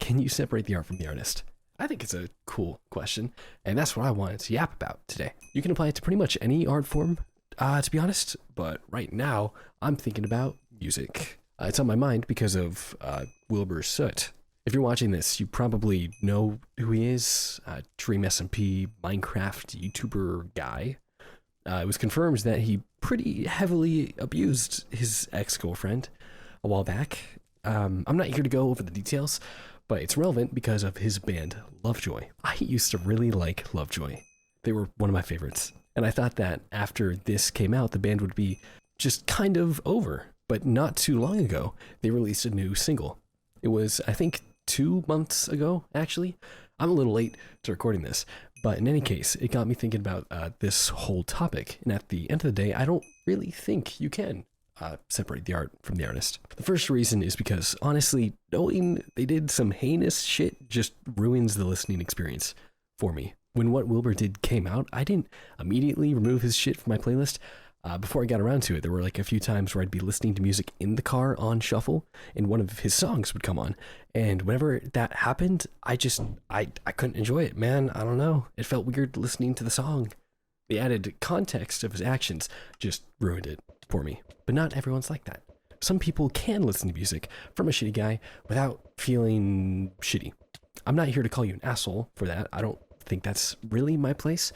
can you separate the art from the artist? I think it's a cool question, and that's what I wanted to yap about today. You can apply it to pretty much any art form, to be honest, but right now, I'm thinking about music. It's on my mind because of Wilbur Soot. If you're watching this, you probably know who he is. Dream SMP, Minecraft YouTuber guy. It was confirmed that he pretty heavily abused his ex-girlfriend a while back. I'm not here to go over the details, but it's relevant because of his band, Lovejoy. I used to really like Lovejoy. They were one of my favorites. And I thought that after this came out, the band would be just kind of over. But not too long ago, they released a new single. It was, I think, 2 months ago, actually. I'm a little late to recording this, but in any case, it got me thinking about this whole topic. And at the end of the day, I don't really think you can separate the art from the artist. The first reason is because, honestly, knowing they did some heinous shit just ruins the listening experience for me. When What Wilbur Did came out, I didn't immediately remove his shit from my playlist. Before I got around to it, there were like a few times where I'd be listening to music in the car on shuffle, and one of his songs would come on. And whenever that happened, I couldn't enjoy it, man. I don't know. It felt weird listening to the song. The added context of his actions just ruined it for me. But not everyone's like that. Some people can listen to music from a shitty guy without feeling shitty. I'm not here to call you an asshole for that. I don't think that's really my place.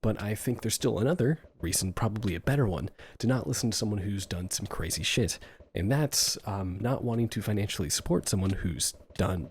But I think there's still another reason, probably a better one, to not listen to someone who's done some crazy shit. And that's not wanting to financially support someone who's done,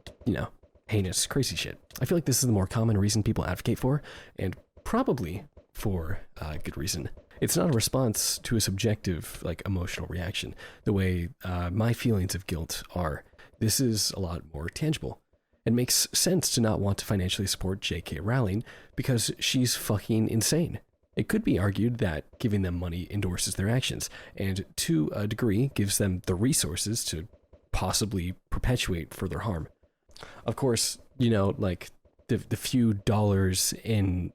heinous, crazy shit. I feel like this is the more common reason people advocate for, and probably for good reason. It's not a response to a subjective, emotional reaction, the way my feelings of guilt are. This is a lot more tangible. It makes sense to not want to financially support J.K. Rowling because she's fucking insane. It could be argued that giving them money endorses their actions, and to a degree gives them the resources to possibly perpetuate further harm. Of course, the few dollars in,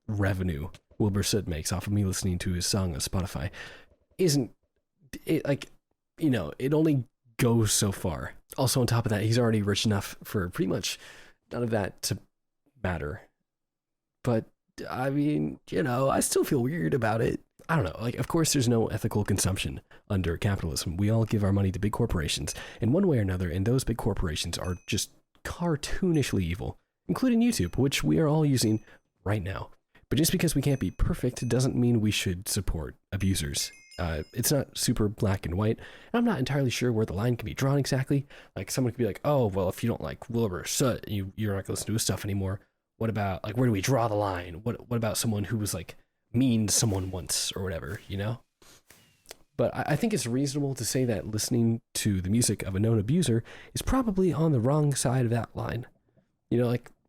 revenue Wilbur Soot makes off of me listening to his song on Spotify isn't, it only goes so far. Also, on top of that, he's already rich enough for pretty much none of that to matter. But, I still feel weird about it. I don't know. Of course, there's no ethical consumption under capitalism. We all give our money to big corporations in one way or another, and those big corporations are just cartoonishly evil, including YouTube, which we are all using right now. But just because we can't be perfect doesn't mean we should support abusers. It's not super black and white, and I'm not entirely sure where the line can be drawn exactly. Someone could be like, oh, well, if you don't like Wilbur Soot, you're not going to listen to his stuff anymore. What about, where do we draw the line? What about someone who was, mean to someone once or whatever, But I think it's reasonable to say that listening to the music of a known abuser is probably on the wrong side of that line.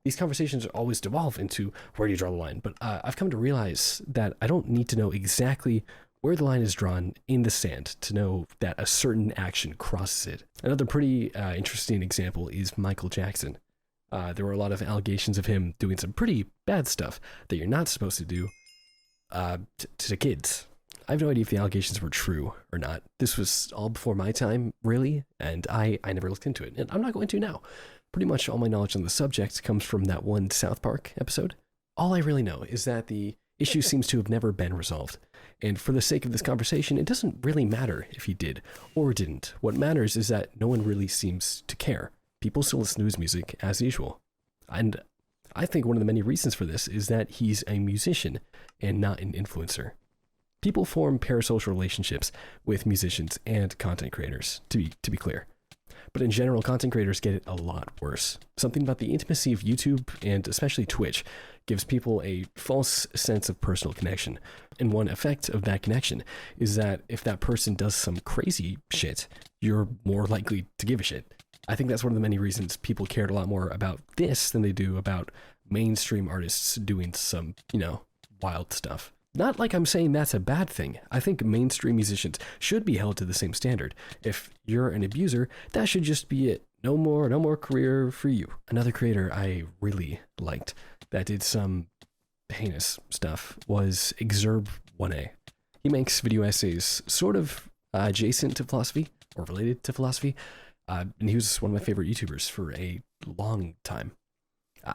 These conversations always devolve into where do you draw the line? But I've come to realize that I don't need to know exactly where the line is drawn in the sand to know that a certain action crosses it. Another pretty interesting example is Michael Jackson. There were a lot of allegations of him doing some pretty bad stuff that you're not supposed to do to kids. I have no idea if the allegations were true or not. This was all before my time, really, and I never looked into it, and I'm not going to now. Pretty much all my knowledge on the subject comes from that one South Park episode. All I really know is that the issue seems to have never been resolved. And for the sake of this conversation, it doesn't really matter if he did or didn't. What matters is that no one really seems to care. People still listen to his music as usual. And I think one of the many reasons for this is that he's a musician and not an influencer. People form parasocial relationships with musicians and content creators, to be clear. But in general, content creators get it a lot worse. Something about the intimacy of YouTube, and especially Twitch, gives people a false sense of personal connection. And one effect of that connection is that if that person does some crazy shit, you're more likely to give a shit. I think that's one of the many reasons people cared a lot more about this than they do about mainstream artists doing some, wild stuff. Not like I'm saying that's a bad thing. I think mainstream musicians should be held to the same standard. If you're an abuser, that should just be it. No more career for you. Another creator I really liked that did some heinous stuff was Exurb1A. He makes video essays sort of adjacent to philosophy or related to philosophy. And he was one of my favorite YouTubers for a long time.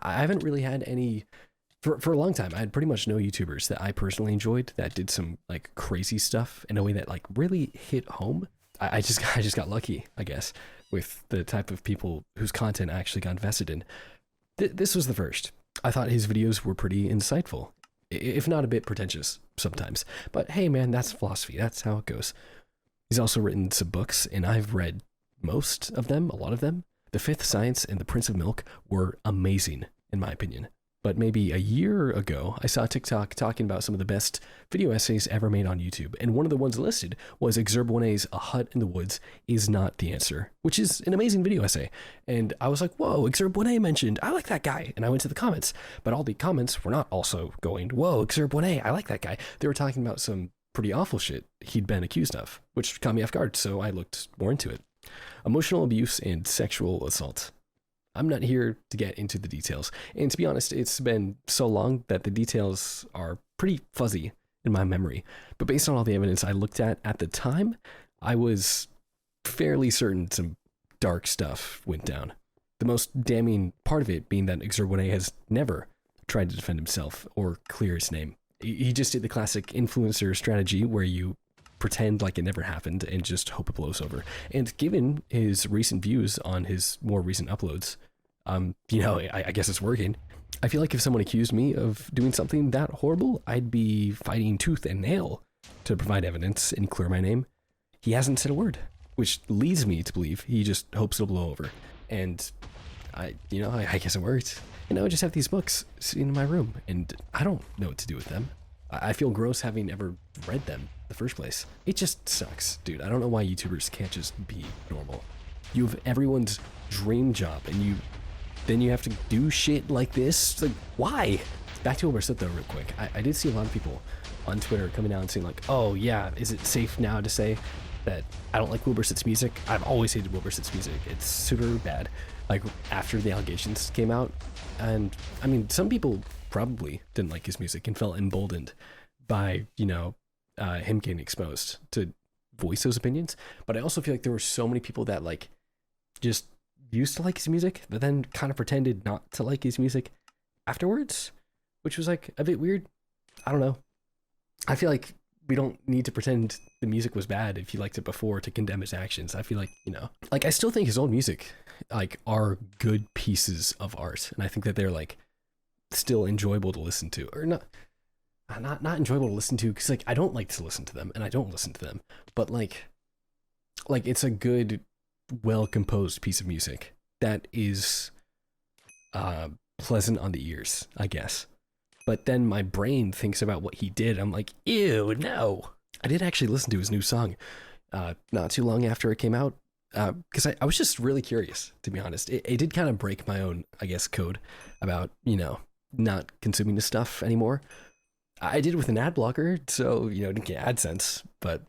I haven't really had any for a long time. I had pretty much no YouTubers that I personally enjoyed that did some like crazy stuff in a way that like really hit home. I just got lucky, I guess, with the type of people whose content I actually got invested in. This was the first. I thought his videos were pretty insightful, if not a bit pretentious sometimes. But hey, man, that's philosophy. That's how it goes. He's also written some books, and I've read most of them, a lot of them. The Fifth Science and The Prince of Milk were amazing, in my opinion. But maybe a year ago, I saw TikTok talking about some of the best video essays ever made on YouTube. And one of the ones listed was Exurb 1A's A Hut in the Woods is Not the Answer, which is an amazing video essay. And I was like, whoa, Exurb 1A mentioned, I like that guy. And I went to the comments, but all the comments were not also going, whoa, Exurb 1A, I like that guy. They were talking about some pretty awful shit he'd been accused of, which caught me off guard. So I looked more into it. Emotional abuse and sexual assault. I'm not here to get into the details. And to be honest, it's been so long that the details are pretty fuzzy in my memory. But based on all the evidence I looked at the time, I was fairly certain some dark stuff went down. The most damning part of it being that Exurb 1A has never tried to defend himself or clear his name. He just did the classic influencer strategy where you pretend like it never happened and just hope it blows over. And given his recent views on his more recent uploads, I guess it's working. I feel like if someone accused me of doing something that horrible, I'd be fighting tooth and nail to provide evidence and clear my name. He hasn't said a word, which leads me to believe he just hopes it'll blow over. And I guess it worked. And now I just have these books sitting in my room, and I don't know what to do with them. I feel gross having ever read them in the first place. It just sucks, dude. I don't know why YouTubers can't just be normal. You have everyone's dream job, and then you have to do shit like this. It's like, why? Back to Wilbur Soot though, real quick. I did see a lot of people on Twitter coming out and saying like, oh yeah, is it safe now to say that I don't like Wilbur Soot's music? I've always hated Wilbur Soot's music. It's super bad. Like after the allegations came out, and I mean, some people probably didn't like his music and felt emboldened by him getting exposed to voice those opinions. But I also feel like there were so many people that like just used to like his music, but then kind of pretended not to like his music afterwards, which was like a bit weird. I don't know. I feel like we don't need to pretend the music was bad if you liked it before to condemn his actions. I feel like, like I still think his old music like are good pieces of art, and I think that they're like still enjoyable to listen to, or not enjoyable to listen to because like I don't like to listen to them, and I don't listen to them, but like it's a good, well composed piece of music that is pleasant on the ears, I guess. But then my brain thinks about what he did. I'm like, ew, no. I did actually listen to his new song not too long after it came out because I was just really curious, to be honest. It did kind of break my own, I guess, code about, not consuming this stuff anymore. I did it with an ad blocker, so, didn't get AdSense. But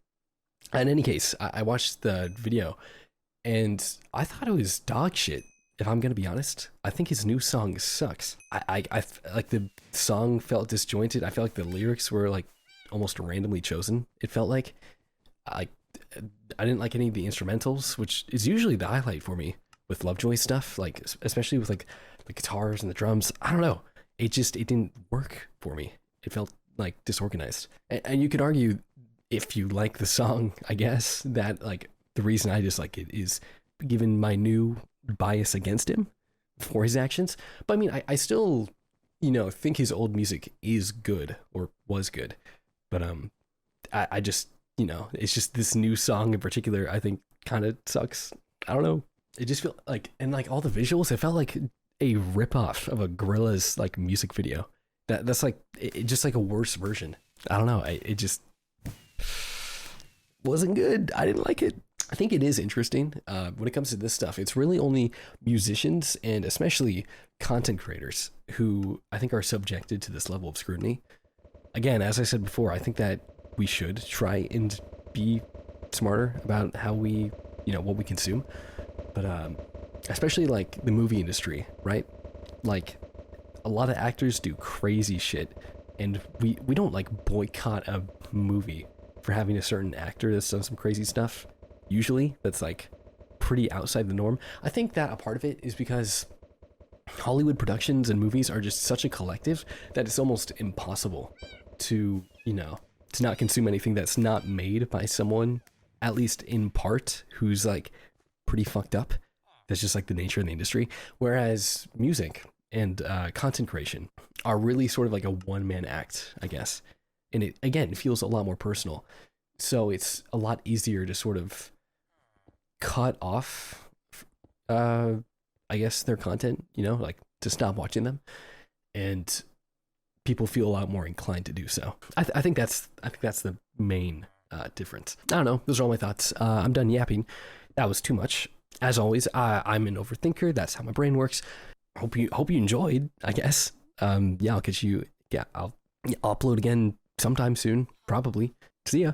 in any case, I watched the video and I thought it was dog shit. If I'm going to be honest, I think his new song sucks. I like the song felt disjointed. I felt like the lyrics were like almost randomly chosen. It felt like I didn't like any of the instrumentals, which is usually the highlight for me with Lovejoy stuff, like especially with like the guitars and the drums. I don't know. It didn't work for me. It felt like disorganized. And you could argue if you like the song, I guess, that like the reason I dislike it is given my new bias against him for his actions. But I mean, I still, think his old music is good or was good. But I just, it's just this new song in particular, I think kind of sucks. I don't know. It just felt like, and like all the visuals, it felt like a ripoff of a Gorillaz like music video. That's like, it just like a worse version. I don't know. It just wasn't good. I didn't like it. I think it is interesting when it comes to this stuff. It's really only musicians and especially content creators who I think are subjected to this level of scrutiny. Again, as I said before, I think that we should try and be smarter about how we, what we consume. But especially like the movie industry, right? Like a lot of actors do crazy shit, and we don't like boycott a movie for having a certain actor that's done some crazy stuff. Usually that's like pretty outside the norm. I think that a part of it is because Hollywood productions and movies are just such a collective that it's almost impossible to, to not consume anything that's not made by someone, at least in part, who's like pretty fucked up. That's just like the nature of the industry. Whereas music and content creation are really sort of like a one-man act, I guess. And it, again, feels a lot more personal. So it's a lot easier to sort of cut off, I guess, their content, like to stop watching them. And people feel a lot more inclined to do so. I think that's the main difference. I don't know. Those are all my thoughts. I'm done yapping. That was too much. As always, I'm an overthinker. That's how my brain works. Hope you enjoyed, I guess. Yeah, I'll catch you. Yeah, I'll upload again sometime soon, probably. See ya.